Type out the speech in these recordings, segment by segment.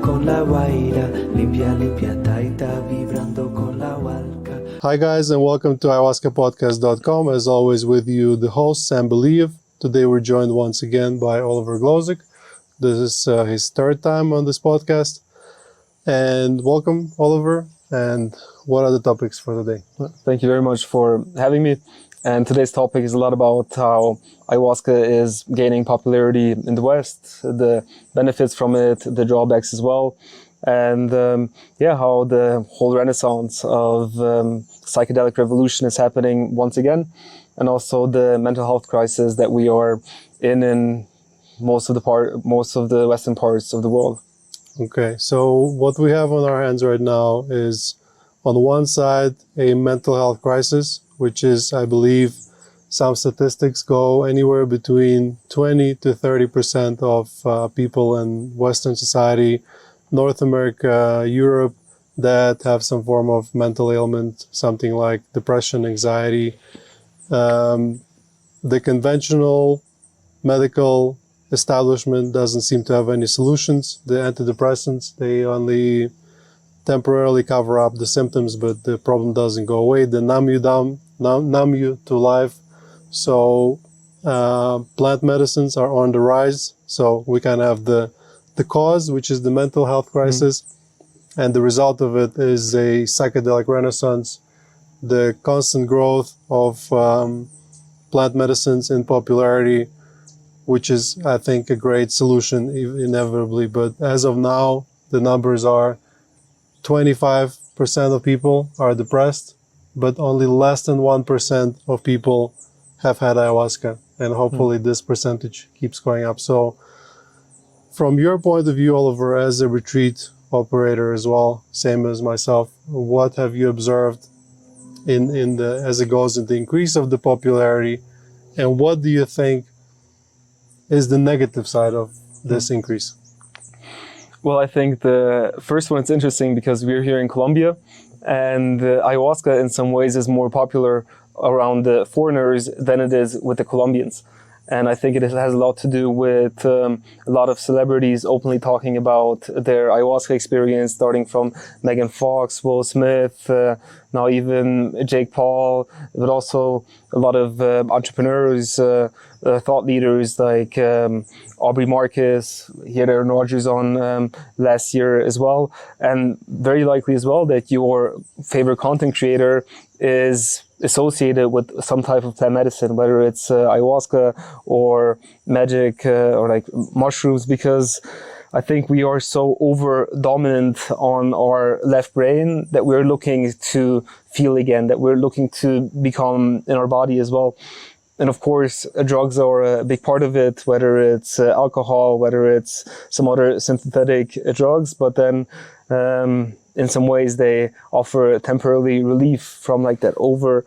con la guaira, limpia, limpia, taita, vibrando con la hualca. Hi guys, and welcome to ayahuascapodcast.com. As always, with you, the host, Sam Believ. Today we're joined once again by Oliver Glozik. This is his third time on this podcast. And welcome, Oliver. And what are the topics for today? Thank you very much for having me. And today's topic is a lot about how ayahuasca is gaining popularity in the West, the benefits from it, the drawbacks as well, and how the whole renaissance of psychedelic revolution is happening once again, and also the mental health crisis that we are in most of the Western parts of the world. Okay, so what we have on our hands right now is, on the one side, a mental health crisis, which is, I believe, some statistics go anywhere between 20 to 30% of people in Western society, North America, Europe, that have some form of mental ailment, something like depression, anxiety. The conventional medical establishment doesn't seem to have any solutions. The antidepressants, they only temporarily cover up the symptoms, but the problem doesn't go away. They numb you to life. So plant medicines are on the rise. So we kind of have the cause, which is the mental health crisis, and the result of it is a psychedelic renaissance, the constant growth of plant medicines in popularity, which is, I think, a great solution inevitably. But as of now, the numbers are 25% of people are depressed, but only less than 1% of people have had ayahuasca. And hopefully this percentage keeps going up. So from your point of view, Oliver, as a retreat operator as well, same as myself, what have you observed as it goes in the increase of the popularity? And what do you think is the negative side of this increase? Well, I think the first one is interesting because we're here in Colombia, and ayahuasca in some ways is more popular around the foreigners than it is with the Colombians. And I think it has a lot to do with a lot of celebrities openly talking about their ayahuasca experience, starting from Megan Fox, Will Smith, now even Jake Paul, but also a lot of entrepreneurs, thought leaders like Aubrey Marcus, he had Aaron Rodgers on last year as well. And very likely as well that your favorite content creator is associated with some type of plant medicine, whether it's ayahuasca or magic or like mushrooms, because I think we are so over dominant on our left brain that we're looking to feel again, that we're looking to become in our body as well. And of course, drugs are a big part of it, whether it's alcohol, whether it's some other synthetic drugs, but then in some ways they offer temporary relief from like that over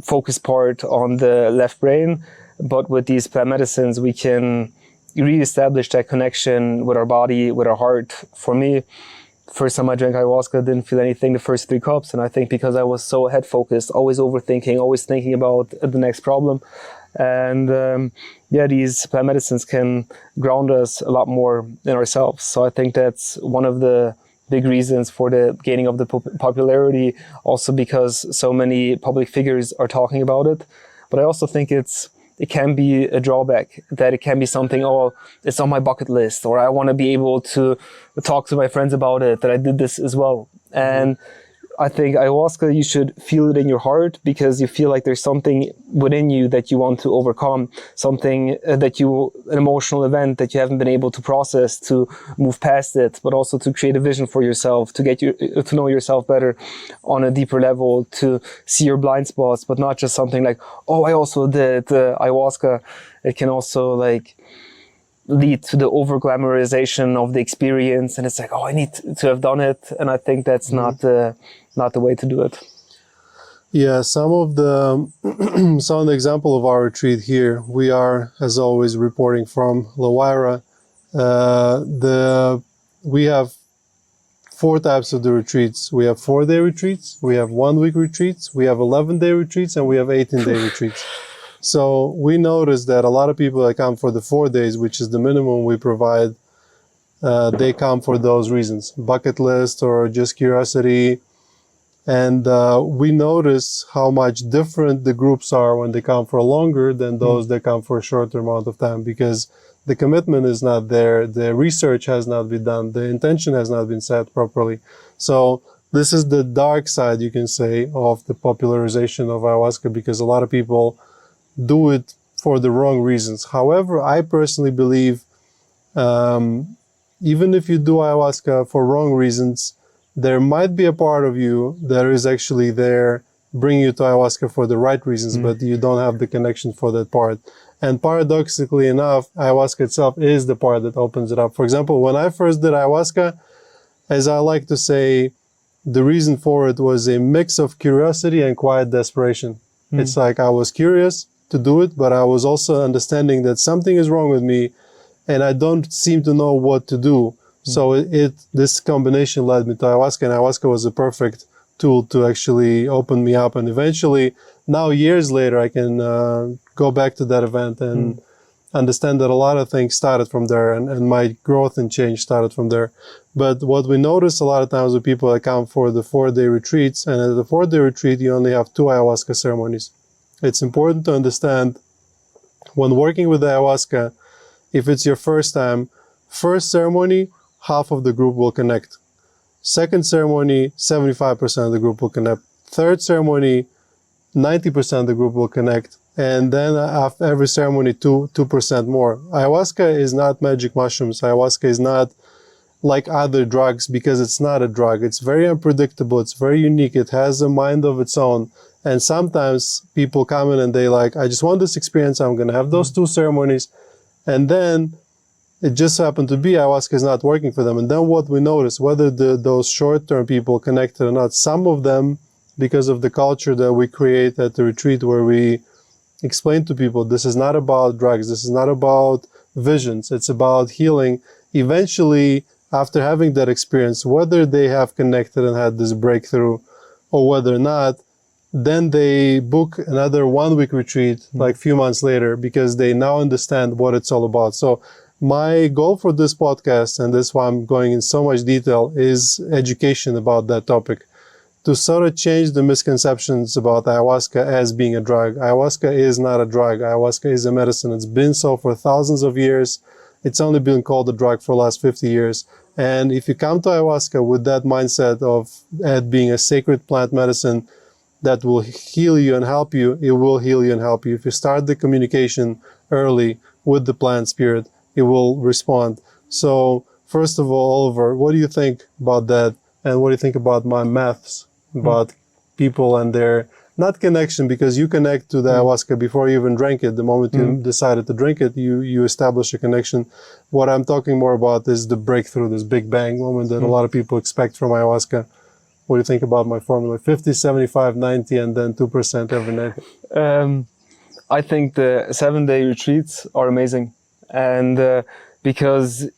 focus part on the left brain. But with these plant medicines, we can re-establish that connection with our body, with our heart. For me, first time I drank ayahuasca, didn't feel anything the first 3 cups. And I think because I was so head focused, always overthinking, always thinking about the next problem. And these plant medicines can ground us a lot more in ourselves. So I think that's one of the big reasons for the gaining of the popularity, also because so many public figures are talking about it. But I also think it can be a drawback, that it can be something, it's on my bucket list, or I want to be able to talk to my friends about it, that I did this as well. And I think ayahuasca, you should feel it in your heart because you feel like there's something within you that you want to overcome, something an emotional event that you haven't been able to process, to move past it, but also to create a vision for yourself, to to know yourself better on a deeper level, to see your blind spots, but not just something like, I also did ayahuasca. It can also lead to the over glamorization of the experience, and it's like, I need to have done it. And I think that's not the way to do it. Yeah, some of the example of our retreat here, we are, as always, reporting from La Guaira. We have 4 types of the retreats. We have 4-day retreats, we have 1-week retreats, we have 11-day retreats, and we have 18-day retreats. So we noticed that a lot of people that come for the 4 days, which is the minimum we provide, they come for those reasons, bucket list or just curiosity. And we notice how much different the groups are when they come for longer than those that come for a shorter amount of time, because the commitment is not there, the research has not been done, the intention has not been set properly. So this is the dark side, you can say, of the popularization of ayahuasca, because a lot of people do it for the wrong reasons. However, I personally believe even if you do ayahuasca for wrong reasons, there might be a part of you that is actually there bringing you to ayahuasca for the right reasons, but you don't have the connection for that part. And paradoxically enough, ayahuasca itself is the part that opens it up. For example, when I first did ayahuasca, as I like to say, the reason for it was a mix of curiosity and quiet desperation. It's like I was curious to do it, but I was also understanding that something is wrong with me and I don't seem to know what to do. So this combination led me to ayahuasca, and ayahuasca was a perfect tool to actually open me up. And eventually, now years later, I can go back to that event and understand that a lot of things started from there, and my growth and change started from there. But what we notice a lot of times with people that come for the 4-day retreats, and at the 4-day retreat, you only have 2 ayahuasca ceremonies. It's important to understand when working with ayahuasca, if it's your first time, first ceremony, half of the group will connect. Second ceremony, 75% of the group will connect. Third ceremony, 90% of the group will connect. And then after every ceremony, 2% more. Ayahuasca is not magic mushrooms. Ayahuasca is not like other drugs, because it's not a drug. It's very unpredictable. It's very unique. It has a mind of its own. And sometimes people come in and they like, I just want this experience. I'm going to have those 2 ceremonies. And then it just happened to be ayahuasca is not working for them. And then what we notice, whether those short-term people connected or not, some of them, because of the culture that we create at the retreat, where we explain to people, this is not about drugs, this is not about visions, it's about healing. Eventually, after having that experience, whether they have connected and had this breakthrough or whether not, then they book another 1-week retreat like a few months later, because they now understand what it's all about. So my goal for this podcast, and that's why I'm going in so much detail, is education about that topic, to sort of change the misconceptions about ayahuasca as being a drug. Ayahuasca is not a drug. Ayahuasca is a medicine. It's been so for thousands of years. It's only been called a drug for the last 50 years. And if you come to ayahuasca with that mindset of it being a sacred plant medicine that will heal you and help you, it will heal you and help you. If you start the communication early with the plant spirit, it will respond. So first of all, Oliver, what do you think about that? And what do you think about my maths about people and their, not connection, because you connect to the ayahuasca before you even drank it. The moment you decided to drink it, you establish a connection. What I'm talking more about is the breakthrough, this big bang moment that a lot of people expect from ayahuasca. What do you think about my formula? 50, 75, 90, and then 2% every night. I think the 7-day retreats are amazing. And because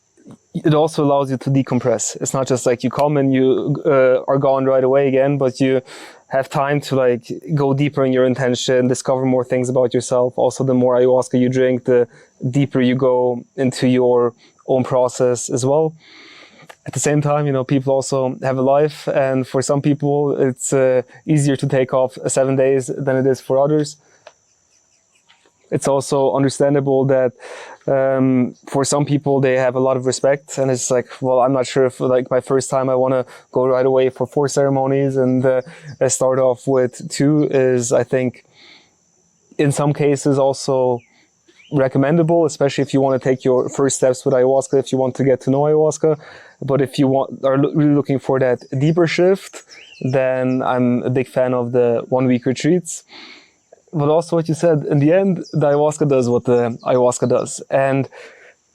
it also allows you to decompress. It's not just like you come and you are gone right away again, but you have time to like go deeper in your intention, discover more things about yourself. Also, the more ayahuasca you drink, the deeper you go into your own process as well. At the same time, you know, people also have a life, and for some people it's easier to take off 7 days than it is for others. It's also understandable that for some people they have a lot of respect, and it's like, well, I'm not sure if like my first time I want to go right away for 4 ceremonies and start off with 2 is, I think, in some cases also recommendable, especially if you want to take your first steps with ayahuasca, if you want to get to know ayahuasca. But if you are really looking for that deeper shift, then I'm a big fan of the 1-week retreats. But also what you said, in the end, the ayahuasca does what the ayahuasca does. And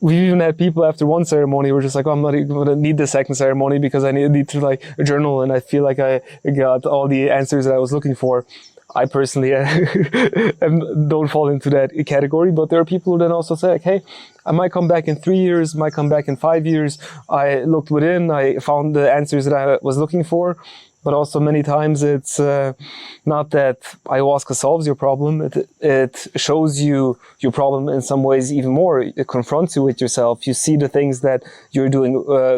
we've even had people after 1 ceremony who were just like, oh, I'm not even going to need the 2nd ceremony because I need to like journal, and I feel like I got all the answers that I was looking for. I personally don't fall into that category, but there are people who then also say, like, hey, I might come back in 3 years, might come back in 5 years. I looked within, I found the answers that I was looking for. but also many times it's not that ayahuasca solves your problem. It shows you your problem in some ways even more. It confronts you with yourself. You see the things that you're doing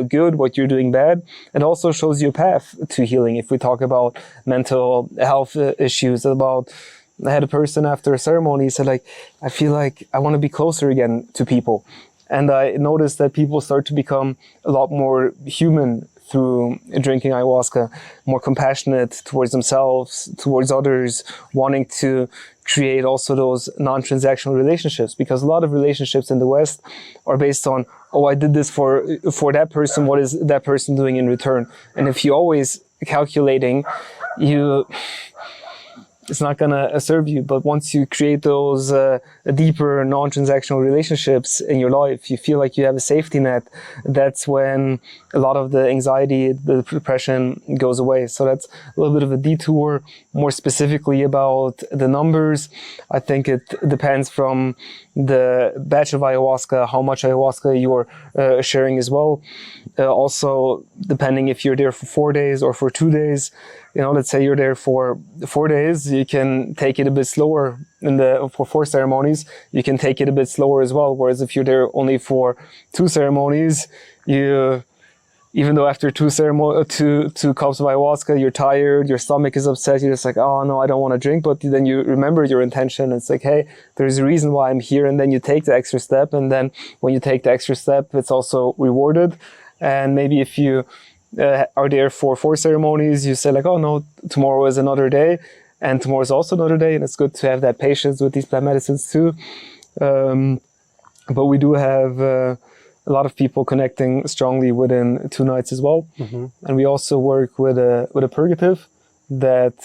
good, what you're doing bad. It also shows you a path to healing. If we talk about mental health issues, I had a person after a ceremony said, like, I feel like I want to be closer again to people. And I noticed that people start to become a lot more human through drinking ayahuasca, more compassionate towards themselves, towards others, wanting to create also those non-transactional relationships. Because a lot of relationships in the West are based on, oh, I did this for that person, what is that person doing in return? And if you're always calculating, it's not going to serve you. But once you create those deeper non-transactional relationships in your life, you feel like you have a safety net. That's when a lot of the anxiety, the depression goes away. So that's a little bit of a detour. More specifically about the numbers, I think it depends from the batch of ayahuasca, how much ayahuasca you're sharing as well. Also, depending if you're there for 4 days or for 2 days, let's say you're there for 4 days, you can take it a bit slower. For 4 ceremonies, you can take it a bit slower as well. Whereas if you're there only for 2 ceremonies, even though after 2 cups of ayahuasca, you're tired, your stomach is upset, you're just like, oh no, I don't want to drink. But then you remember your intention. It's like, hey, there's a reason why I'm here. And then you take the extra step. And then when you take the extra step, it's also rewarded. And maybe if you are there for 4 ceremonies, you say like, oh no, tomorrow is another day, and tomorrow is also another day, and it's good to have that patience with these plant medicines too. But we do have a lot of people connecting strongly within 2 nights as well. Mm-hmm. And we also work with a purgative that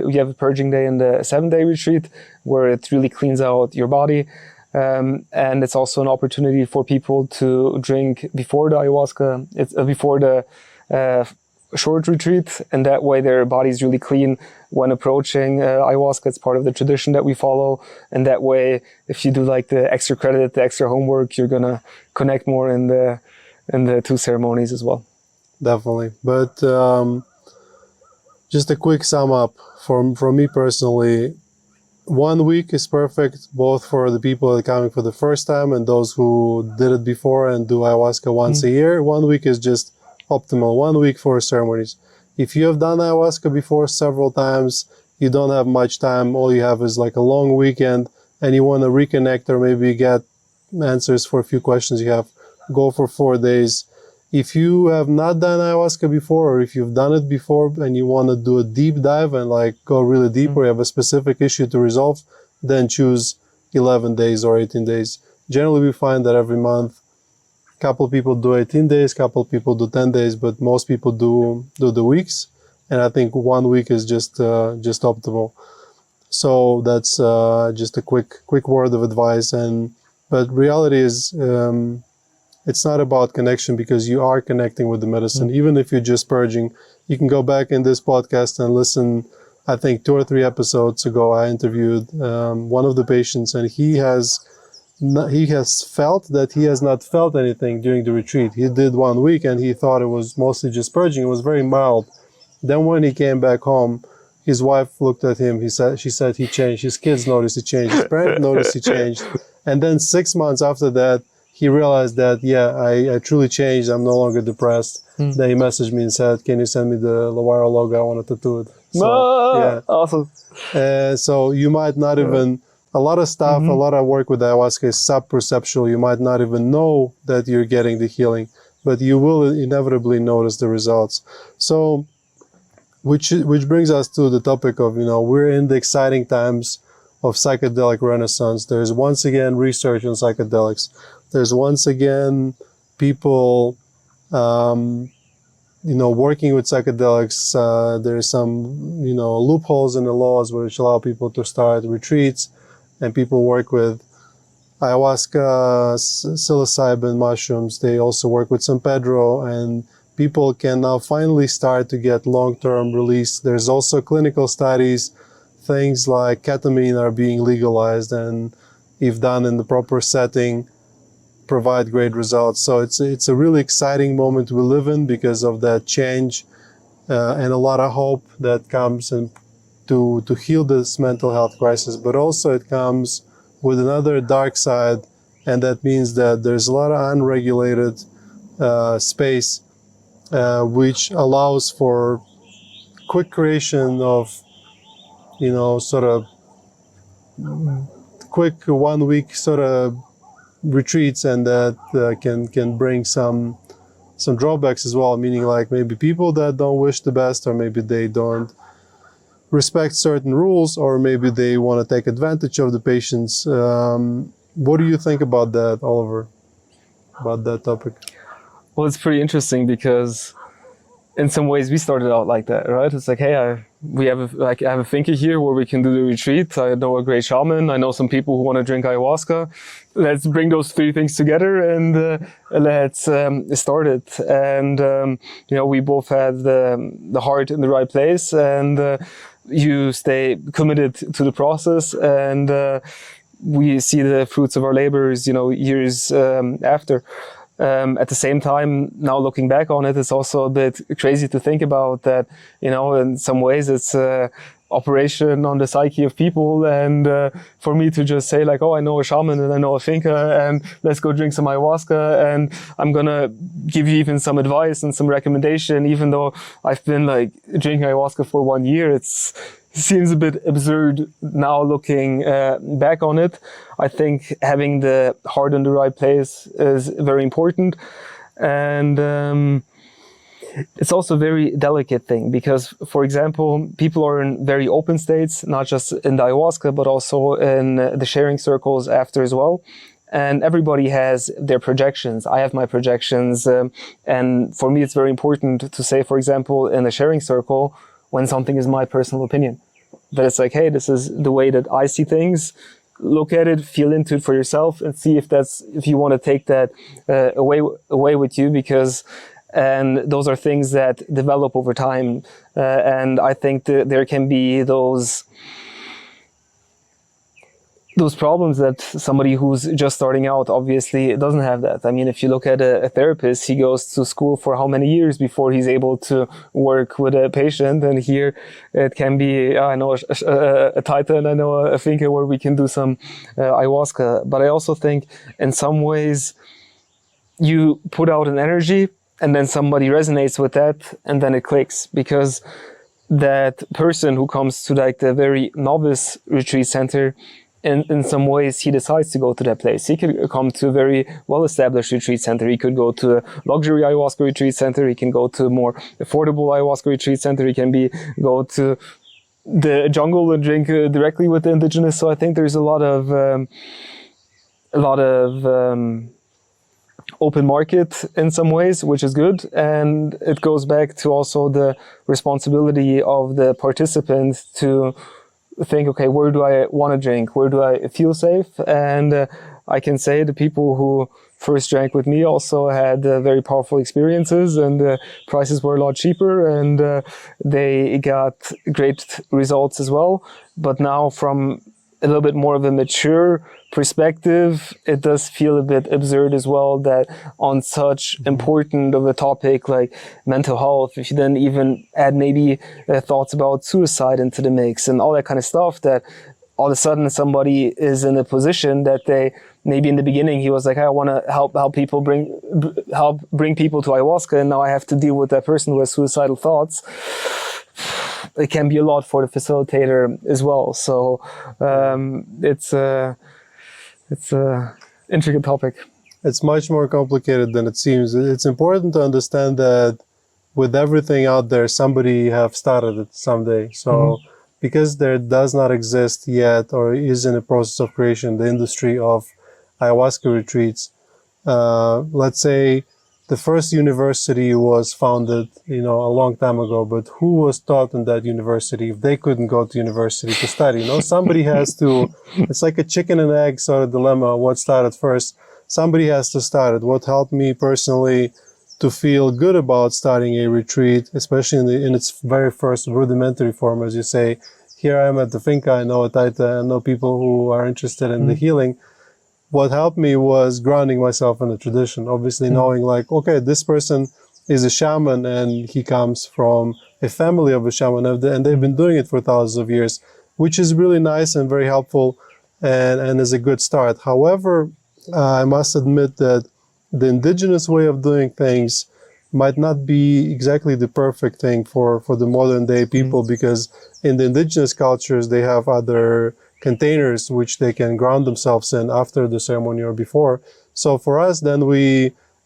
we have a purging day in the 7-day retreat where it really cleans out your body. And it's also an opportunity for people to drink before the ayahuasca. It's before the short retreat, and that way their body's really clean when approaching ayahuasca. It's part of the tradition that we follow, and that way, if you do like the extra credit, the extra homework, you're gonna connect more in the 2 ceremonies as well. Definitely, but just a quick sum up from me personally. 1 week is perfect, both for the people that are coming for the first time and those who did it before and do ayahuasca once a year. 1 week is just optimal. 1 week for ceremonies. If you have done ayahuasca before several times, you don't have much time. All you have is like a long weekend, and you want to reconnect or maybe get answers for a few questions you have, go for 4 days. If you have not done ayahuasca before, or if you've done it before and you want to do a deep dive and like go really deep, or you have a specific issue to resolve, then choose 11 days or 18 days. Generally, we find that every month, a couple people do 18 days, a couple people do 10 days, but most people do the weeks. And I think 1 week is just optimal. So that's just a quick word of advice. But reality is, it's not about connection, because you are connecting with the medicine. Even if you're just purging, you can go back in this podcast and listen. I think 2 or 3 episodes ago, I interviewed one of the patients, and he has felt that he has not felt anything during the retreat. He did 1 week and he thought it was mostly just purging. It was very mild. Then when he came back home, his wife looked at him. She said he changed. His kids noticed he changed. His parents noticed he changed. And then 6 months after that, he realized that, I truly changed. I'm no longer depressed. Then he messaged me and said, can you send me the Lawaro logo? I want to tattoo it. So, Awesome. So you might not even, a lot of stuff, a lot of work with ayahuasca is sub-perceptual. You might not even know that you're getting the healing, but you will inevitably notice the results. So, which brings us to the topic of, we're in the exciting times of psychedelic renaissance. There's once again research on psychedelics. There's once again people, working with psychedelics. There's some, loopholes in the laws which allow people to start retreats, and people work with ayahuasca, psilocybin mushrooms. They also work with San Pedro, and people can now finally start to get long-term release. There's also clinical studies. Things like ketamine are being legalized, and if done in the proper setting, provide great results. So it's a really exciting moment we live in because of that change and a lot of hope that comes and to heal this mental health crisis, but also it comes with another dark side, and that means that there's a lot of unregulated space, which allows for quick creation of, sort of quick 1 week sort of retreats, and that can bring some drawbacks as well, meaning like maybe people that don't wish the best, or maybe they don't respect certain rules, or maybe they want to take advantage of the patients. What do you think about that, Oliver, about that topic? Well, it's pretty interesting because in some ways we started out like that, right? It's like, hey, I have a thinker here where we can do the retreat. I know a great shaman. I know some people who want to drink ayahuasca. Let's bring those three things together and let's start it. And we both had the heart in the right place, and you stay committed to the process, and we see the fruits of our labors, years after. At the same time, now looking back on it, it's also a bit crazy to think about that, in some ways it's operation on the psyche of people. And for me to just say like, oh, I know a shaman and I know a finca, and let's go drink some ayahuasca, and I'm going to give you even some advice and some recommendation, even though I've been like drinking ayahuasca for 1 year, it seems a bit absurd now looking back on it. I think having the heart in the right place is very important. And it's also a very delicate thing because, for example, people are in very open states, not just in the ayahuasca, but also in the sharing circles after as well. And everybody has their projections. I have my projections. And for me, it's very important to say, for example, in the sharing circle, when something is my personal opinion, that it's like, hey, this is the way that I see things. Look at it, feel into it for yourself, and see if you want to take that away with you, and those are things that develop over time. And I think that there can be those problems that somebody who's just starting out obviously doesn't have that. I mean, if you look at a therapist, he goes to school for how many years before he's able to work with a patient. And here it can be, I know a titan, I know a finca where we can do some ayahuasca. But I also think in some ways you put out an energy and then somebody resonates with that, and then it clicks, because that person who comes to like the very novice retreat center, in some ways, he decides to go to that place. He could come to a very well-established retreat center. He could go to a luxury ayahuasca retreat center. He can go to a more affordable ayahuasca retreat center. He can go to the jungle and drink directly with the indigenous. So I think there's a lot of open market in some ways, which is good. And it goes back to also the responsibility of the participant to think, okay, where do I want to drink? Where do I feel safe? And I can say the people who first drank with me also had very powerful experiences, and prices were a lot cheaper, and they got great results as well. But now from a little bit more of a mature perspective, it does feel a bit absurd as well that on such important of a topic like mental health, if you then even add maybe thoughts about suicide into the mix and all that kind of stuff, that all of a sudden somebody is in a position that they maybe in the beginning he was like, hey, I want to help people bring people to ayahuasca, and now I have to deal with that person who has suicidal thoughts. It can be a lot for the facilitator as well. So it's a intricate topic. It's much more complicated than it seems. It's important to understand that with everything out there, somebody have started it someday. So because there does not exist yet, or is in the process of creation, the industry of ayahuasca retreats, let's say the first university was founded, a long time ago, but who was taught in that university if they couldn't go to university to study? Somebody has to, it's like a chicken and egg sort of dilemma. What started first? Somebody has to start it. What helped me personally to feel good about starting a retreat, especially in its very first rudimentary form, as you say, here I am at the finca, I know a taita, I know people who are interested in the healing. What helped me was grounding myself in the tradition, obviously knowing like, okay, this person is a shaman, and he comes from a family of a shaman, and they've been doing it for thousands of years, which is really nice and very helpful, and is a good start. However, I must admit that the indigenous way of doing things might not be exactly the perfect thing for the modern day people, because in the indigenous cultures, they have other containers which they can ground themselves in after the ceremony or before. So for us, then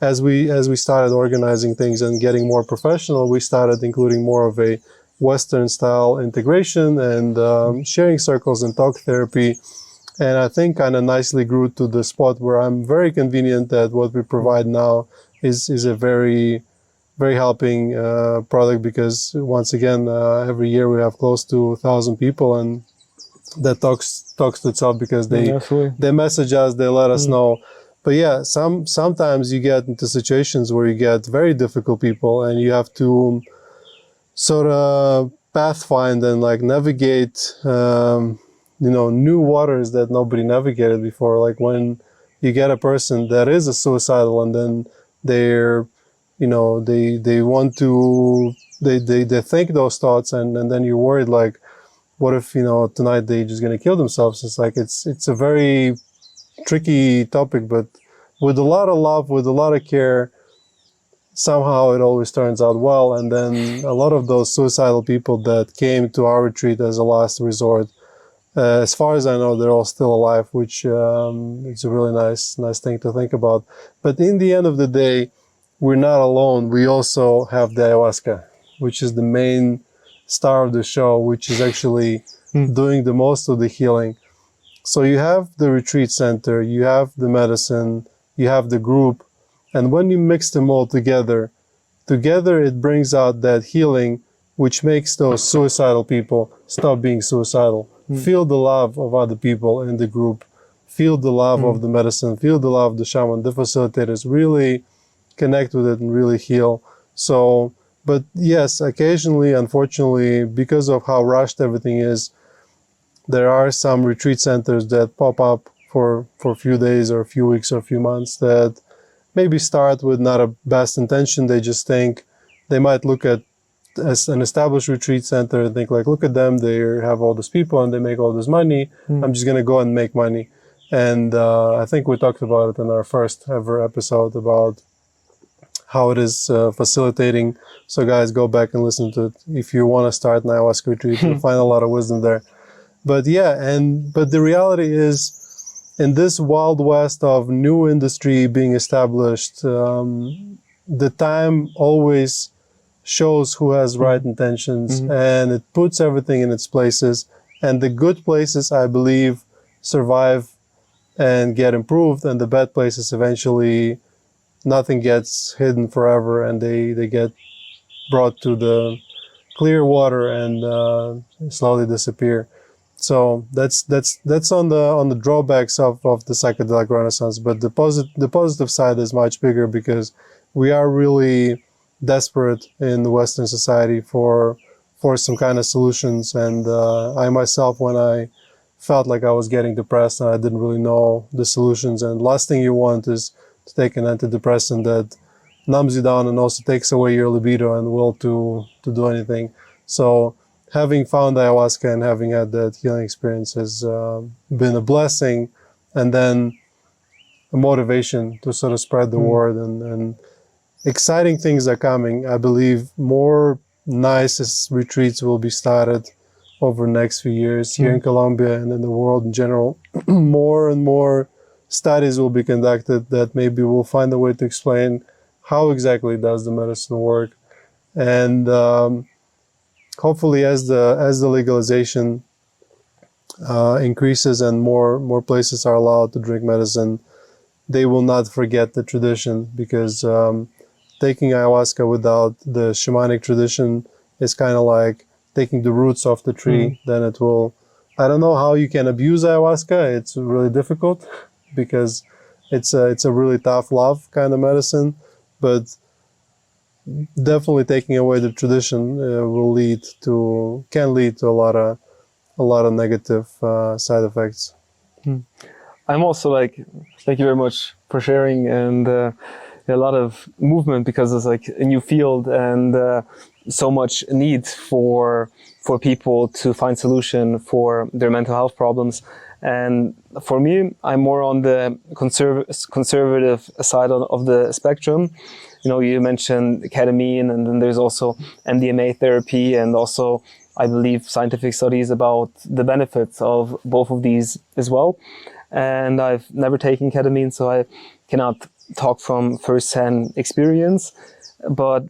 as we started organizing things and getting more professional, we started including more of a Western style integration and sharing circles and talk therapy. And I think kind of nicely grew to the spot where I'm very convenient that what we provide now is a very, very helping product, because once again, every year we have close to 1,000 people, and that talks to itself, because they message us, they let us know. But yeah, sometimes you get into situations where you get very difficult people, and you have to sort of pathfind and like navigate, new waters that nobody navigated before. Like when you get a person that is a suicidal, and then they're, they want to, they think those thoughts, and then you're worried, like, what if, tonight they're just going to kill themselves? It's like, it's a very tricky topic, but with a lot of love, with a lot of care, somehow it always turns out well. And then a lot of those suicidal people that came to our retreat as a last resort, as far as I know, they're all still alive, which is a really nice thing to think about. But in the end of the day, we're not alone. We also have the ayahuasca, which is the main star of the show, which is actually doing the most of the healing. So you have the retreat center, you have the medicine, you have the group, and when you mix them all together it brings out that healing, which makes those suicidal people stop being suicidal. Feel the love of other people in the group, feel the love of the medicine, feel the love of the shaman, the facilitators, really connect with it and really heal. So, but yes, occasionally, unfortunately, because of how rushed everything is, there are some retreat centers that pop up for a few days or a few weeks or a few months that maybe start with not a best intention. They just think, they might look at as an established retreat center and think like, look at them, they have all these people and they make all this money. I'm just going to go and make money. And I think we talked about it in our first ever episode about how it is facilitating. So guys, go back and listen to it. If you want to start an ayahuasca retreat, you'll find a lot of wisdom there. But yeah, but the reality is, in this wild west of new industry being established, the time always shows who has right intentions, and it puts everything in its places. And the good places, I believe, survive and get improved, and the bad places eventually, nothing gets hidden forever, and they get brought to the clear water and slowly disappear. So that's on the drawbacks of the psychedelic renaissance. But the positive side is much bigger, because we are really desperate in the Western society for some kind of solutions. And I myself, when I felt like I was getting depressed and I didn't really know the solutions, and last thing you want is to take an antidepressant that numbs you down and also takes away your libido and will to do anything. So having found ayahuasca and having had that healing experience has been a blessing, and then a motivation to sort of spread the word, and exciting things are coming. I believe more nice retreats will be started over the next few years here in Colombia and in the world in general. More and more studies will be conducted that maybe will find a way to explain how exactly does the medicine work. And hopefully as the legalization increases and more places are allowed to drink medicine, they will not forget the tradition, because taking ayahuasca without the shamanic tradition is kind of like taking the roots off the tree. Then it will, I don't know how you can abuse ayahuasca. It's really difficult because it's a really tough love kind of medicine, but definitely taking away the tradition can lead to a lot of negative side effects. I'm also like, thank you very much for sharing, and a lot of movement because it's like a new field and so much need for people to find solution for their mental health problems. And for me, I'm more on the conservative side of the spectrum. You know, you mentioned ketamine, and then there's also MDMA therapy, and also, I believe, scientific studies about the benefits of both of these as well. And I've never taken ketamine, so I cannot talk from first-hand experience. But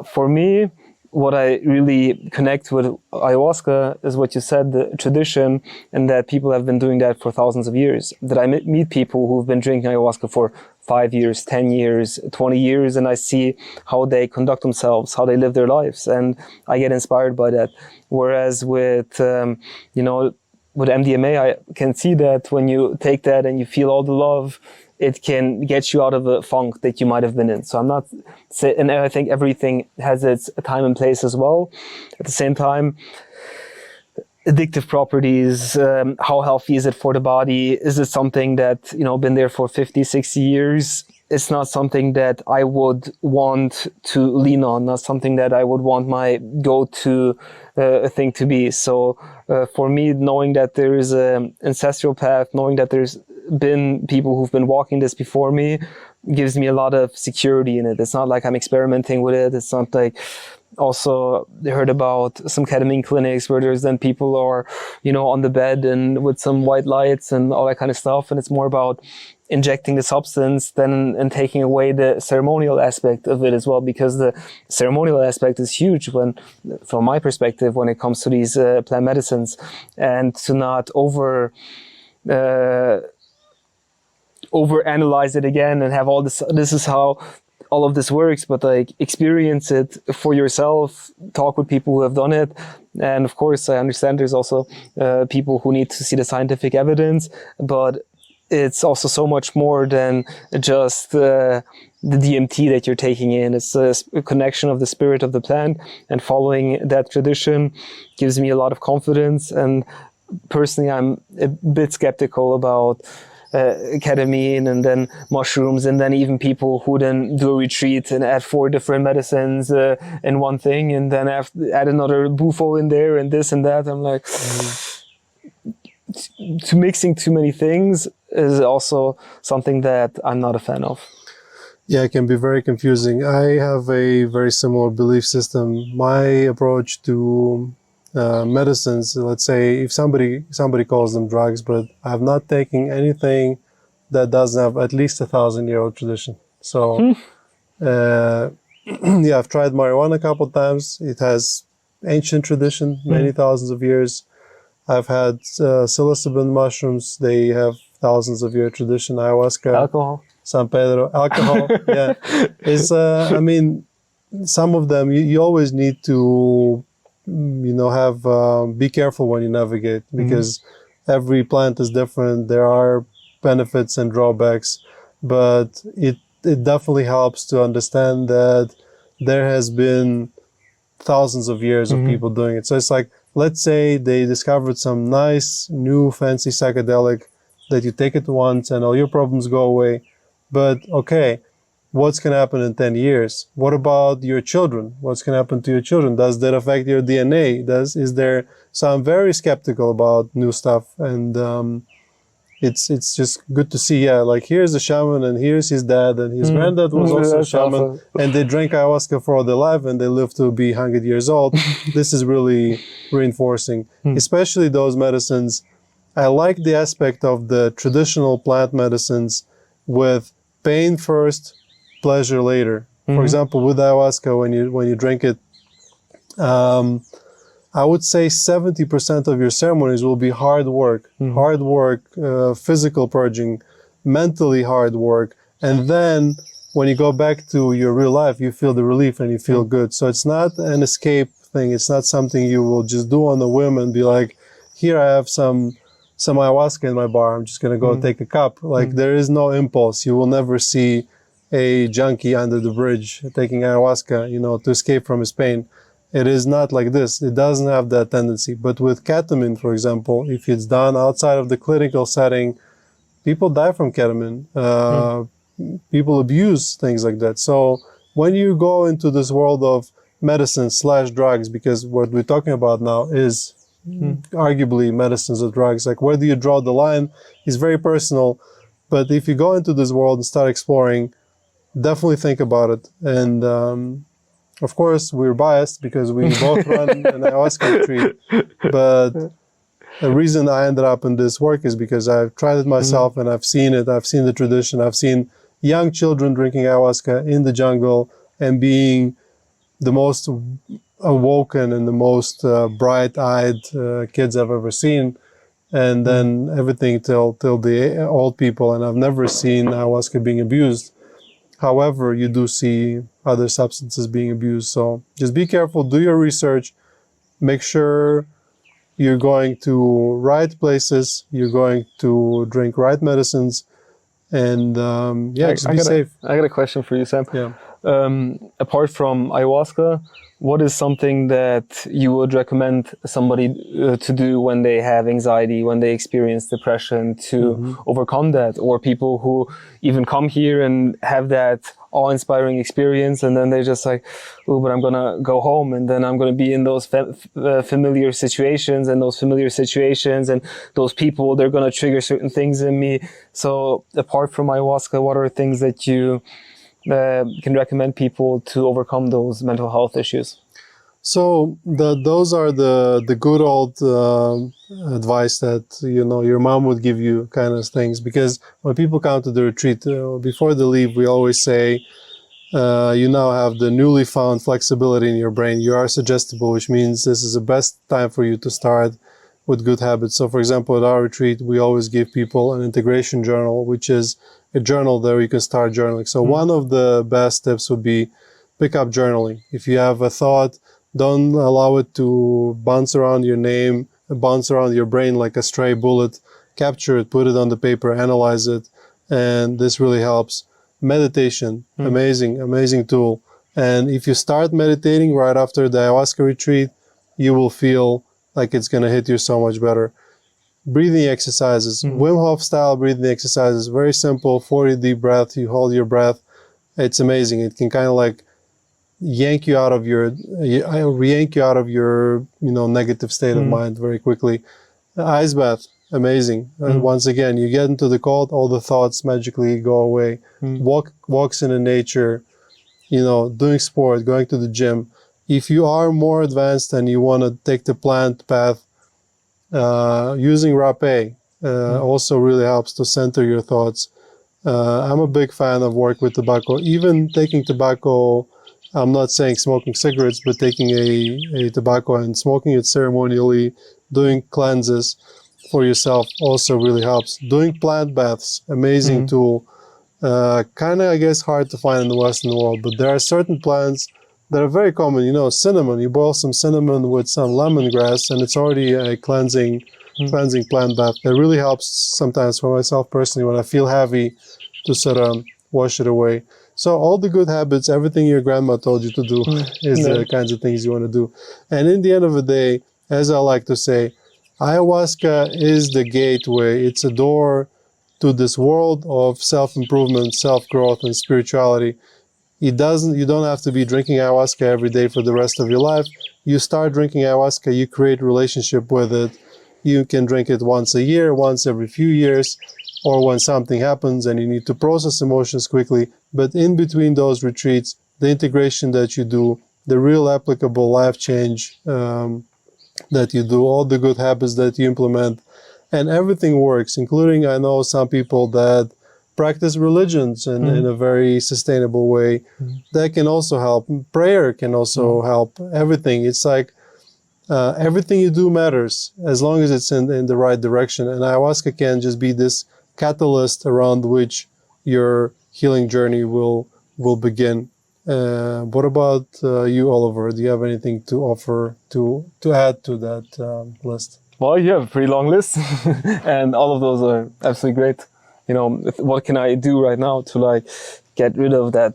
for me, what I really connect with ayahuasca is what you said, the tradition, and that people have been doing that for thousands of years. That I meet people who've been drinking ayahuasca for 5 years, 10 years, 20 years, and I see how they conduct themselves, how they live their lives, and I get inspired by that. Whereas with, with MDMA, I can see that when you take that and you feel all the love, it can get you out of a funk that you might have been in. So I'm not saying, and I think everything has its time and place as well. At the same time, addictive properties, how healthy is it for the body? Is it something that, been there for 50, 60 years? It's not something that I would want to lean on, not something that I would want my go-to thing to be. So for me, knowing that there is an ancestral path, knowing that there's been people who've been walking this before me, gives me a lot of security in it. It's not like I'm experimenting with it. It's not like, also heard about some ketamine clinics where there's then people are, on the bed and with some white lights and all that kind of stuff. And it's more about injecting the substance and taking away the ceremonial aspect of it as well, because the ceremonial aspect is huge from my perspective, when it comes to these plant medicines, and to not overanalyze it again and have all this is how all of this works, but like experience it for yourself, talk with people who have done it. And of course, I understand there's also people who need to see the scientific evidence, but it's also so much more than just the DMT that you're taking in. It's a connection of the spirit of the plant, and following that tradition gives me a lot of confidence. And personally, I'm a bit skeptical about ketamine and then mushrooms, and then even people who then do a retreat and add 4 different medicines in one thing, and then add another bufo in there and this and that. I'm like, mixing too many things is also something that I'm not a fan of. Yeah, it can be very confusing. I have a very similar belief system. My approach to medicines, let's say, if somebody calls them drugs, but I have not taken anything that doesn't have at least 1,000-year-old tradition. So, yeah, I've tried marijuana a couple of times. It has ancient tradition, many thousands of years. I've had psilocybin mushrooms. They have thousands of year tradition. Ayahuasca, alcohol, San Pedro, alcohol. Yeah, it's. Some of them you always need to have be careful when you navigate, because every plant is different. There are benefits and drawbacks, but it definitely helps to understand that there has been thousands of years of people doing it. So it's like, let's say they discovered some nice new fancy psychedelic that you take it once and all your problems go away, but okay, what's going to happen in 10 years? What about your children? What's going to happen to your children? Does that affect your DNA? So I'm very skeptical about new stuff. And it's just good to see, like here's the shaman and here's his dad and his granddad was also a shaman. Awesome. And they drank ayahuasca for all their life and they live to be 100 years old. This is really reinforcing, especially those medicines. I like the aspect of the traditional plant medicines with pain first, pleasure later. For example, with ayahuasca, when you drink it, I would say 70% of your ceremonies will be hard work, physical purging, mentally hard work. And then when you go back to your real life, you feel the relief and you feel good. So it's not an escape thing. It's not something you will just do on a whim and be like, here I have some ayahuasca in my bar. I'm just going to go take a cup. Like there is no impulse. You will never see a junkie under the bridge taking ayahuasca, to escape from his pain. It is not like this. It doesn't have that tendency. But with ketamine, for example, if it's done outside of the clinical setting, people die from ketamine. people abuse things like that. So when you go into this world of medicine / drugs, because what we're talking about now is arguably medicines or drugs, like where do you draw the line is very personal. But if you go into this world and start exploring, definitely think about it. And of course, we're biased because we both run an ayahuasca retreat. But the reason I ended up in this work is because I've tried it myself and I've seen it. I've seen the tradition. I've seen young children drinking ayahuasca in the jungle and being the most awoken and the most bright-eyed kids I've ever seen. And then everything till the old people. And I've never seen ayahuasca being abused. However, you do see other substances being abused. So just be careful, do your research, make sure you're going to right places, you're going to drink right medicines, and just be safe. I got a question for you, Sam. Yeah. Apart from ayahuasca, what is something that you would recommend somebody to do when they have anxiety, when they experience depression, to overcome that? Or people who even come here and have that awe-inspiring experience, and then they're just like, oh, but I'm gonna go home, and then I'm gonna be in those familiar situations, and those people, they're gonna trigger certain things in me. So apart from ayahuasca, what are things that you can recommend people to overcome those mental health issues? So those are the good old advice that your mom would give you, kind of things. Because when people come to the retreat, before they leave, we always say, you now have the newly found flexibility in your brain. You are suggestible, which means this is the best time for you to start with good habits. So for example, at our retreat, we always give people an integration journal, which is a journal there you can start journaling. So one of the best tips would be pick up journaling. If you have a thought, don't allow it to bounce around your name, bounce around your brain like a stray bullet. Capture it, put it on the paper, analyze it, and this really helps. Meditation, amazing tool. And if you start meditating right after the ayahuasca retreat, you will feel like it's going to hit you so much better. Breathing exercises, Wim Hof style breathing exercises, very simple, 40 deep breaths, you hold your breath. It's amazing. It can kind of like yank you out of your negative state of mind very quickly. Ice bath, amazing. Once again, you get into the cold, all the thoughts magically go away. Walks in the nature, doing sport, going to the gym. If you are more advanced and you want to take the plant path, using rapé also really helps to center your thoughts. I'm a big fan of work with tobacco. Even taking tobacco, I'm not saying smoking cigarettes, but taking a tobacco and smoking it ceremonially, doing cleanses for yourself also really helps. Doing plant baths, amazing tool. Kind of, I guess, hard to find in the Western world, but there are certain plants that are very common. Cinnamon. You boil some cinnamon with some lemongrass, and it's already a cleansing plant bath. That really helps sometimes for myself personally when I feel heavy, to sort of wash it away. So all the good habits, everything your grandma told you to do is the kinds of things you want to do. And in the end of the day, as I like to say, ayahuasca is the gateway. It's a door to this world of self-improvement, self-growth, and spirituality. You don't have to be drinking ayahuasca every day for the rest of your life. You start drinking ayahuasca, you create a relationship with it. You can drink it once a year, once every few years, or when something happens and you need to process emotions quickly. But in between those retreats, the integration that you do, the real applicable life change that you do, all the good habits that you implement, and everything works, including, I know some people that practice religions in a very sustainable way. That can also help. Prayer can also help. Everything. It's like everything you do matters as long as it's in the right direction. And ayahuasca can just be this catalyst around which your healing journey will begin. What about you, Oliver? Do you have anything to offer to add to that list? Well, you have a pretty long list, and all of those are absolutely great. What can I do right now to get rid of that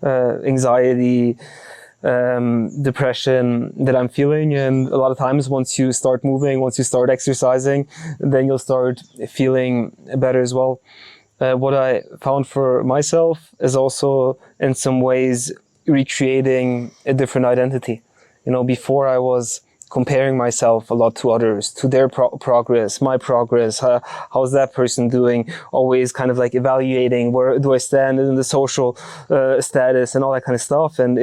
anxiety, depression that I'm feeling? And a lot of times once you start moving, once you start exercising, then you'll start feeling better as well. what I found for myself is also in some ways recreating a different identity. Before I was comparing myself a lot to others, to their progress, my progress, how's that person doing, always kind of like evaluating where do I stand in the social status and all that kind of stuff. And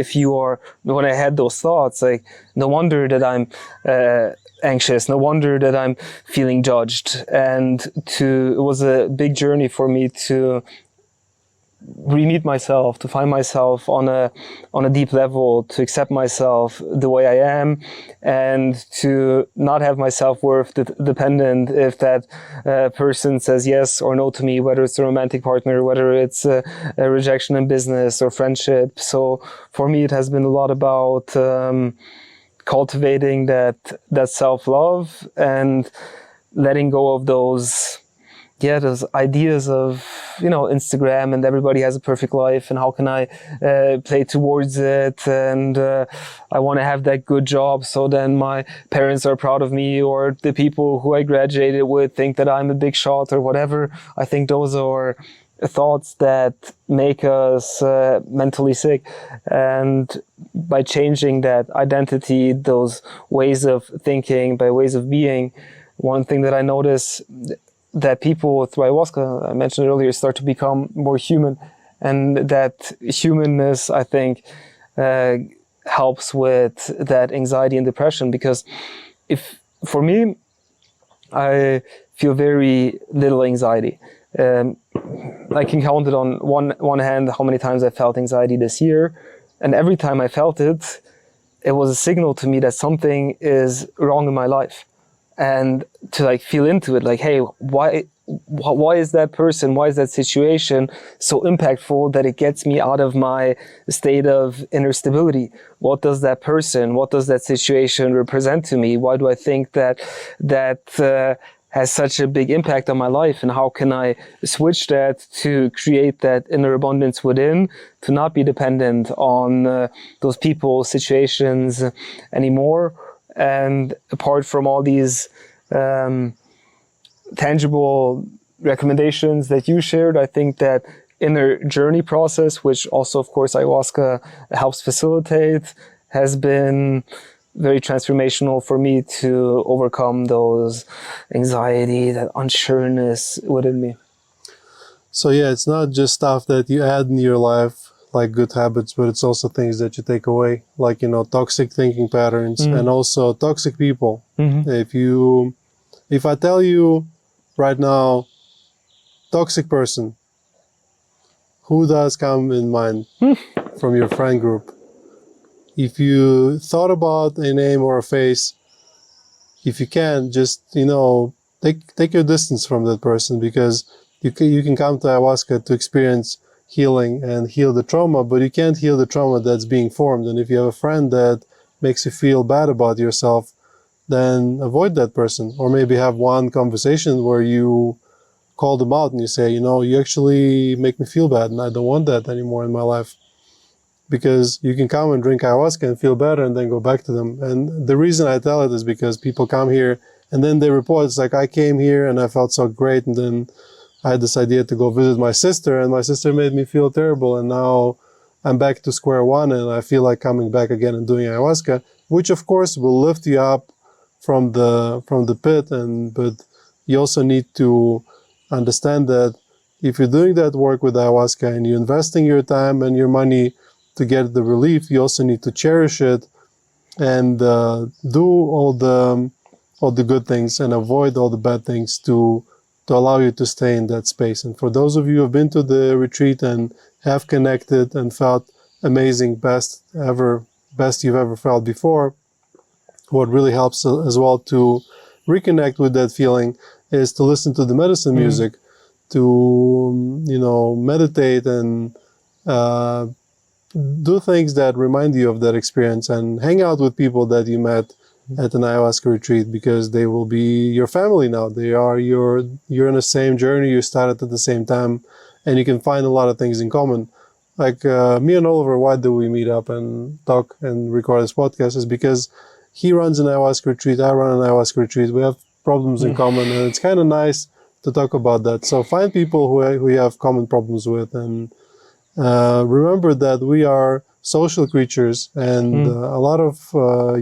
when I had those thoughts, like, no wonder that I'm anxious, no wonder that I'm feeling judged. And it was a big journey for me to re-meet myself, to find myself on a deep level, to accept myself the way I am, and to not have my self-worth dependent if that person says yes or no to me, whether it's a romantic partner, whether it's a rejection in business or friendship. So for me, it has been a lot about cultivating that self-love and letting go of those ideas of, Instagram and everybody has a perfect life and how can I play towards it, and I want to have that good job so then my parents are proud of me, or the people who I graduated with think that I'm a big shot or whatever. I think those are thoughts that make us mentally sick. And by changing that identity, those ways of thinking, by ways of being, one thing that I notice that people through ayahuasca, I mentioned earlier, start to become more human. And that humanness, I think, helps with that anxiety and depression. Because for me, I feel very little anxiety. I can count it on one hand how many times I felt anxiety this year. And every time I felt it, it was a signal to me that something is wrong in my life. And to feel into it, hey, why is that person, why is that situation so impactful that it gets me out of my state of inner stability? What does that person, what does that situation represent to me? Why do I think that has such a big impact on my life? And how can I switch that to create that inner abundance within, to not be dependent on those people, situations anymore? And apart from all these tangible recommendations that you shared, I think that inner journey process, which also, of course, ayahuasca helps facilitate, has been very transformational for me to overcome those anxiety, that unsureness within me. So yeah, it's not just stuff that you add in your life, like good habits, but it's also things that you take away, like, toxic thinking patterns and also toxic people. Mm-hmm. If I tell you right now, toxic person, who does come in mind from your friend group? If you thought about a name or a face, if you can, just, take your distance from that person, because you can come to ayahuasca to experience healing and heal the trauma, but you can't heal the trauma that's being formed. And if you have a friend that makes you feel bad about yourself, then avoid that person, or maybe have one conversation where you call them out and you say, you actually make me feel bad and I don't want that anymore in my life. Because you can come and drink ayahuasca and feel better and then go back to them. And the reason I tell it is because people come here and then they report, it's like, I came here and I felt so great, and then I had this idea to go visit my sister, and my sister made me feel terrible, and now I'm back to square one, and I feel like coming back again and doing ayahuasca, which of course will lift you up from the pit. But you also need to understand that if you're doing that work with ayahuasca and you're investing your time and your money to get the relief, you also need to cherish it and do all the good things and avoid all the bad things to allow you to stay in that space. And for those of you who have been to the retreat and have connected and felt amazing, best you've ever felt before, what really helps as well to reconnect with that feeling is to listen to the medicine music, to meditate and do things that remind you of that experience, and hang out with people that you met at an ayahuasca retreat, because they will be your family now. You're in the same journey, you started at the same time, and you can find a lot of things in common. Like me and Oliver, why do we meet up and talk and record this podcast is because he runs an ayahuasca retreat, I run an ayahuasca retreat. We have problems in common, and it's kind of nice to talk about that. So find people who you have common problems with, and remember that we are social creatures, and a lot of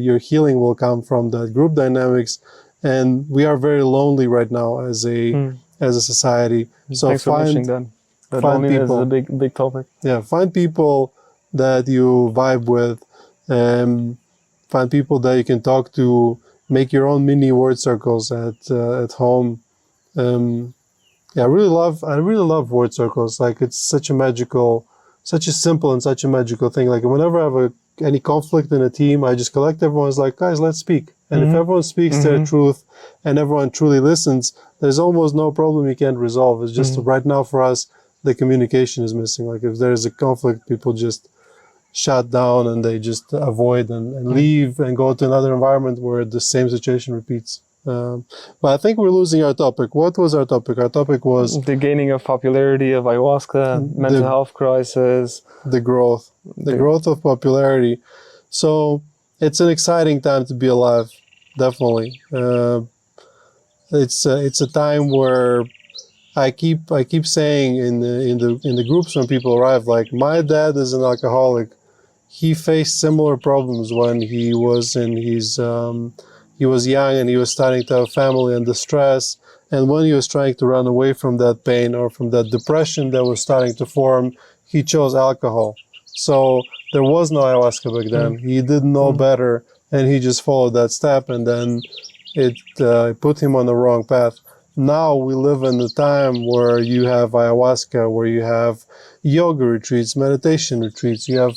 your healing will come from that group dynamics. And we are very lonely right now as a society. So Thanks for mentioning that. That find loneliness people. is a big topic. Yeah, find people that you vibe with. Find people that you can talk to. Make your own mini word circles at home. Yeah, I really love word circles. Like, it's such a simple and such a magical thing. Like, whenever I have any conflict in a team, I just collect everyone's like, guys, let's speak. And if everyone speaks their truth and everyone truly listens, there's almost no problem you can't resolve. It's just right now for us, the communication is missing. Like, if there's a conflict, people just shut down and they just avoid and leave and go to another environment where the same situation repeats. But I think we're losing our topic. What was our topic? Our topic was the gaining of popularity of ayahuasca, mental health crisis, the growth of popularity. So it's an exciting time to be alive, definitely. It's a time where I keep saying in the groups when people arrive, like, my dad is an alcoholic. He faced similar problems when he was in his he was young and he was starting to have family and the stress. And when he was trying to run away from that pain or from that depression that was starting to form, he chose alcohol. So there was no ayahuasca back then. He didn't know better, and he just followed that step, and then it put him on the wrong path. Now we live in a time where you have ayahuasca, where you have yoga retreats, meditation retreats. You have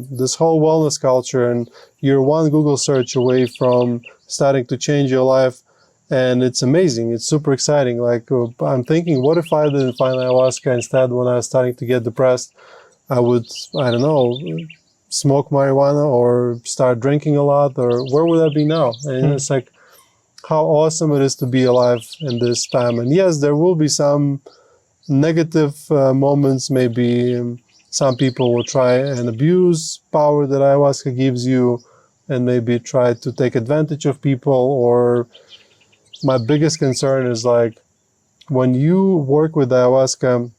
this whole wellness culture, and you're one Google search away from starting to change your life. And it's amazing. It's super exciting. Like, I'm thinking, what if I didn't find ayahuasca instead? When I was starting to get depressed, I would, I don't know, smoke marijuana or start drinking a lot, or where would I be now? And it's like, how awesome it is to be alive in this time. And yes, there will be some negative moments. Maybe some people will try and abuse power that ayahuasca gives you, and maybe try to take advantage of people. Or my biggest concern is, like, when you work with ayahuasca,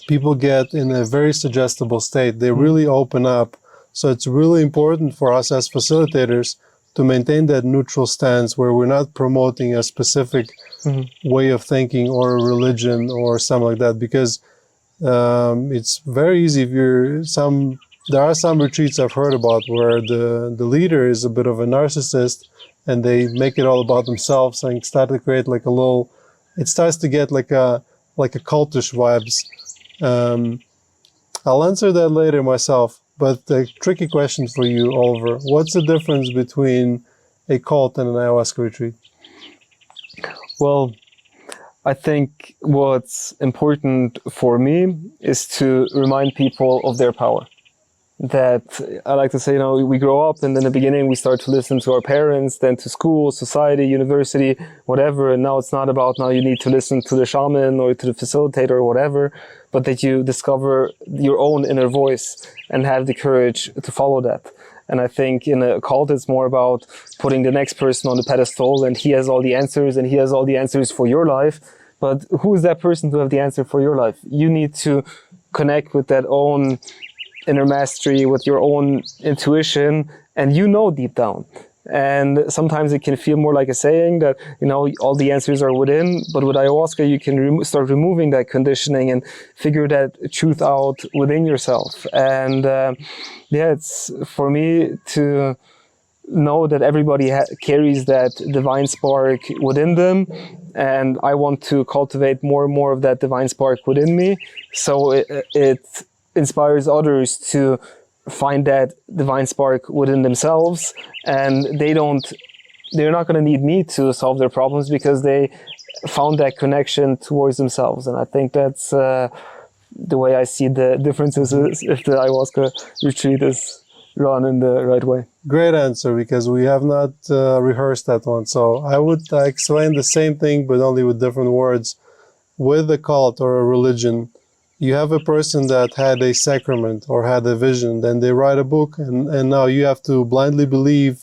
people get in a very suggestible state. They really open up. So it's really important for us as facilitators to maintain that neutral stance where we're not promoting a specific way of thinking or a religion or something like that, because it's very easy if there are some retreats I've heard about where the leader is a bit of a narcissist and they make it all about themselves and start to create like it starts to get like a cultish vibes. I'll answer that later myself. But a tricky question for you, Oliver. What's the difference between a cult and an ayahuasca retreat? Well, I think what's important for me is to remind people of their power. That I like to say, we grow up and in the beginning we start to listen to our parents, then to school, society, university, whatever. And now it's not about now you need to listen to the shaman or to the facilitator or whatever, but that you discover your own inner voice and have the courage to follow that. And I think in a cult, it's more about putting the next person on the pedestal and he has all the answers and he has all the answers for your life. But who is that person to have the answer for your life? You need to connect with that own inner mastery, with your own intuition, and deep down. And sometimes it can feel more like a saying that, all the answers are within, but with ayahuasca, you can start removing that conditioning and figure that truth out within yourself. And it's for me to know that everybody carries that divine spark within them, and I want to cultivate more and more of that divine spark within me, so it inspires others to find that divine spark within themselves, and they're not going to need me to solve their problems because they found that connection towards themselves. And I think that's the way I see the differences if the ayahuasca retreat is run in the right way. Great answer, because we have not rehearsed that one. So I would explain the same thing, but only with different words. With a cult or a religion, you have a person that had a sacrament or had a vision, then they write a book, and now you have to blindly believe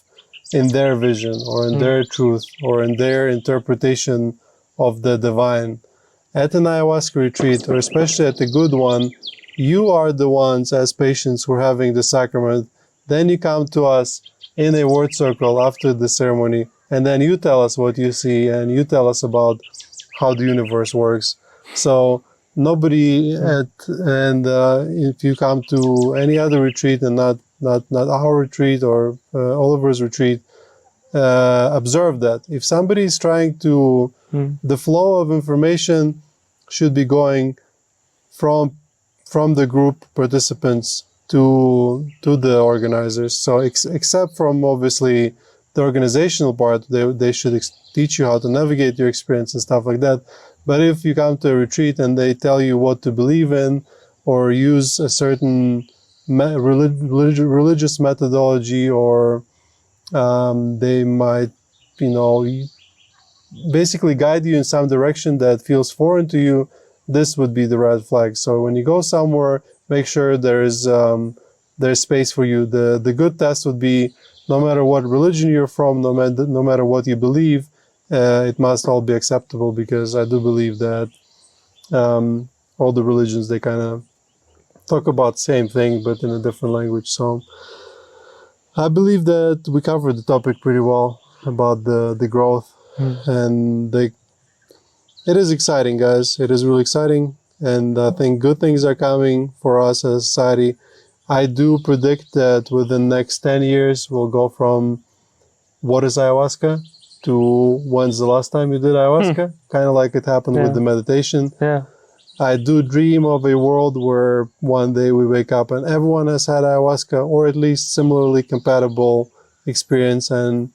in their vision or in their truth or in their interpretation of the divine. At an ayahuasca retreat, or especially at a good one, you are the ones as patients who are having the sacrament. Then you come to us in a word circle after the ceremony, and then you tell us what you see, and you tell us about how the universe works. So nobody if you come to any other retreat and not our retreat or Oliver's retreat, observe that. If somebody is trying to, the flow of information should be going from the group participants to the organizers. So except from obviously the organizational part, they should teach you how to navigate your experience and stuff like that. But if you come to a retreat and they tell you what to believe in or use a certain religious methodology, or they might, basically guide you in some direction that feels foreign to you, this would be the red flag. So when you go somewhere, make sure there's space for you. The good test would be, no matter what religion you're from, no matter what you believe, it must all be acceptable, because I do believe that all the religions, they kind of talk about the same thing but in a different language. So I believe that we covered the topic pretty well about the growth. And it is exciting, guys. It is really exciting, and I think good things are coming for us as a society. I do predict that within the next 10 years, we'll go from what is ayahuasca to when's the last time you did ayahuasca, kind of like it happened with the meditation. Yeah. I do dream of a world where one day we wake up and everyone has had ayahuasca, or at least similarly compatible experience, and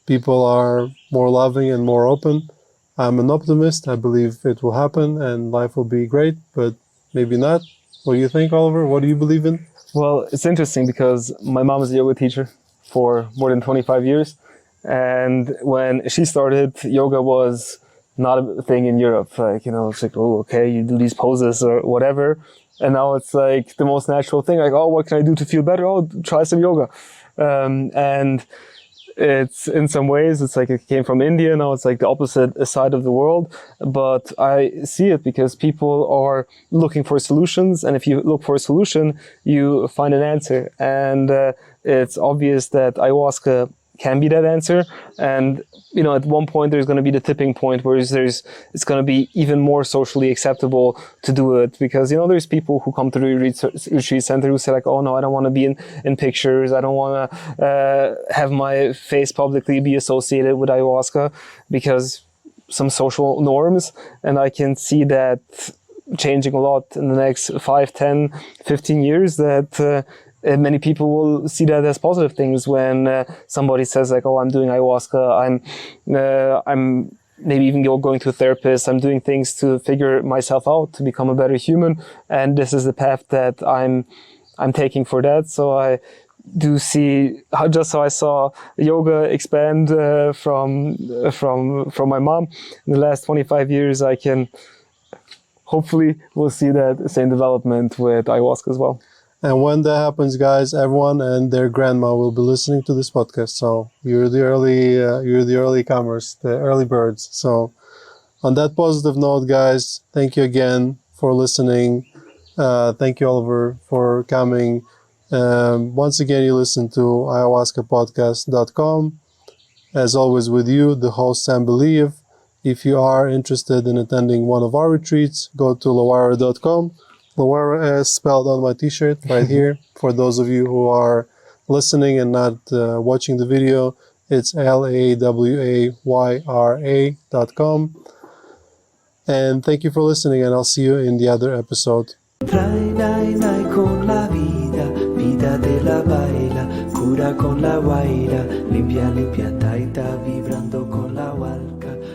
people are more loving and more open. I'm an optimist. I believe it will happen and life will be great, but maybe not. What do you think, Oliver? What do you believe in? Well, it's interesting because my mom is a yoga teacher for more than 25 years. And when she started, yoga was not a thing in Europe. Like, it's like, oh, okay, you do these poses or whatever. And now it's like the most natural thing. Like, oh, what can I do to feel better? Oh, try some yoga. And it's, in some ways, it's like it came from India. Now it's like the opposite side of the world. But I see it because people are looking for solutions. And if you look for a solution, you find an answer. And it's obvious that ayahuasca can be that answer. And, at one point there's going to be the tipping point where it's going to be even more socially acceptable to do it. Because, there's people who come to the retreat center who say like, oh no, I don't want to be in pictures. I don't want to have my face publicly be associated with ayahuasca because some social norms. And I can see that changing a lot in the next 5, 10, 15 years, that many people will see that as positive things when somebody says like, oh, I'm doing ayahuasca, I'm maybe even going to a therapist, I'm doing things to figure myself out, to become a better human, and this is the path that I'm taking for that. So I do see just how I saw yoga expand from my mom in the last 25 years. I can hopefully we'll see that same development with ayahuasca as well. And when that happens, guys, everyone and their grandma will be listening to this podcast. So you're the early comers, the early birds. So on that positive note, guys, thank you again for listening. Thank you, Oliver, for coming. Once again, you listen to ayahuascapodcast.com. As always with you, the host, Sam Believ. If you are interested in attending one of our retreats, go to lawara.com. Lawara is spelled on my t-shirt right here. For those of you who are listening and not watching the video, it's lawayra.com. And thank you for listening, and I'll see you in the other episode. Trae con la vida, vida de la baila, cura con la guaira, limpia, limpia, taita, vibrando con la